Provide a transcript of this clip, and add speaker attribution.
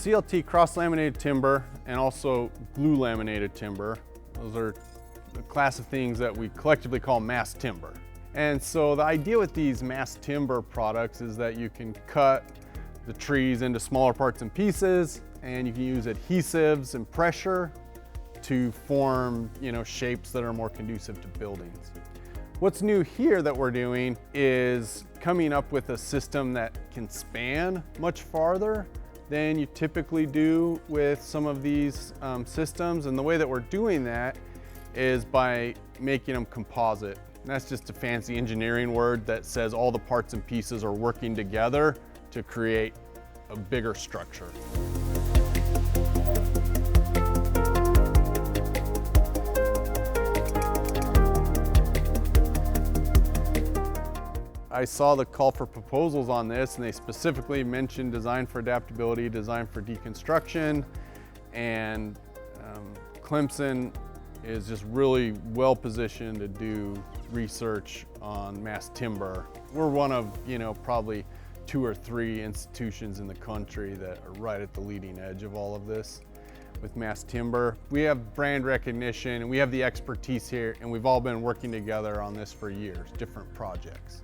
Speaker 1: CLT cross-laminated timber and also glue laminated timber. Those are a class of things that we collectively call mass timber. And so the idea with these mass timber products is that you can cut the trees into smaller parts and pieces, and you can use adhesives and pressure to form, shapes that are more conducive to buildings. What's new here that we're doing is coming up with a system that can span much farther than you typically do with some of these systems. And the way that we're doing that is by making them composite. And that's just a fancy engineering word that says all the parts and pieces are working together to create a bigger structure. I saw the call for proposals on this, and they specifically mentioned design for adaptability, design for deconstruction, and Clemson is just really well positioned to do research on mass timber. We're one of, probably 2 or 3 institutions in the country that are right at the leading edge of all of this with mass timber. We have brand recognition and we have the expertise here, and we've all been working together on this for years, different projects.